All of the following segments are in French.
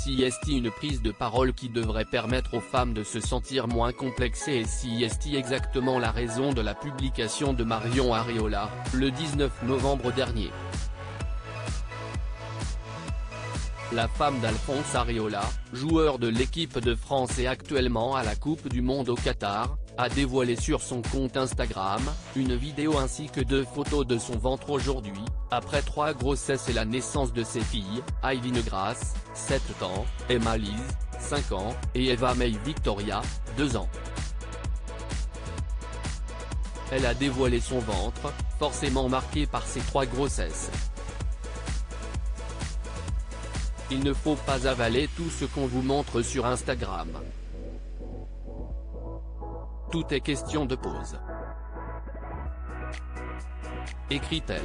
SIST une prise de parole qui devrait permettre aux femmes de se sentir moins complexées et SIST exactement la raison de la publication de Marion Areola, le 19 novembre dernier. La femme d'Alphonse Areola, joueur de l'équipe de France et actuellement à la Coupe du Monde au Qatar, a dévoilé sur son compte Instagram, une vidéo ainsi que 2 photos de son ventre aujourd'hui, après 3 grossesses et la naissance de ses filles, Aileen Grace, 7 ans, Emma Lise, 5 ans, et Eva May Victoria, 2 ans. Elle a dévoilé son ventre, forcément marqué par ses 3 grossesses. Il ne faut pas avaler tout ce qu'on vous montre sur Instagram. Tout est question de pause. Écrit-elle.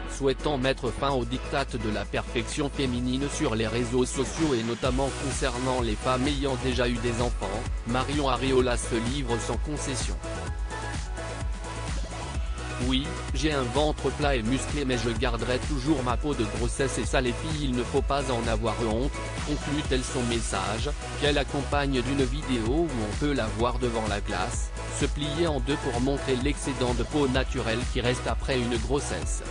Souhaitant mettre fin au diktat de la perfection féminine sur les réseaux sociaux et notamment concernant les femmes ayant déjà eu des enfants, Marion Areola se livre sans concession. Oui, j'ai un ventre plat et musclé mais je garderai toujours ma peau de grossesse et ça les filles il ne faut pas en avoir honte, conclut-elle son message, qu'elle accompagne d'une vidéo où on peut la voir devant la glace, se plier en 2 pour montrer l'excédent de peau naturelle qui reste après une grossesse.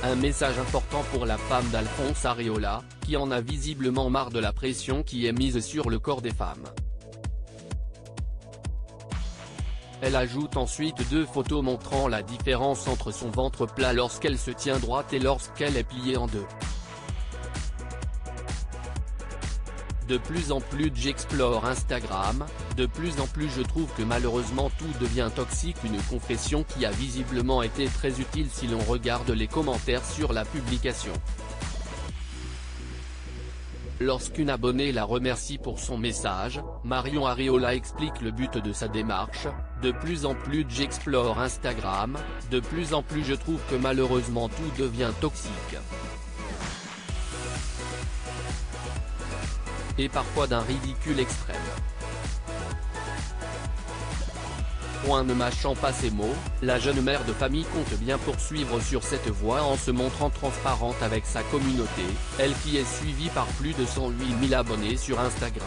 Un message important pour la femme d'Alphonse Areola, qui en a visiblement marre de la pression qui est mise sur le corps des femmes. Elle ajoute ensuite 2 photos montrant la différence entre son ventre plat lorsqu'elle se tient droite et lorsqu'elle est pliée en 2. De plus en plus j'explore Instagram, de plus en plus je trouve que malheureusement tout devient toxique, une confession qui a visiblement été très utile si l'on regarde les commentaires sur la publication. Lorsqu'une abonnée la remercie pour son message, Marion Areola explique le but de sa démarche, de plus en plus j'explore Instagram, de plus en plus je trouve que malheureusement tout devient toxique. Et parfois d'un ridicule extrême. Ne mâchant pas ses mots, la jeune mère de famille compte bien poursuivre sur cette voie en se montrant transparente avec sa communauté, elle qui est suivie par plus de 108 000 abonnés sur Instagram.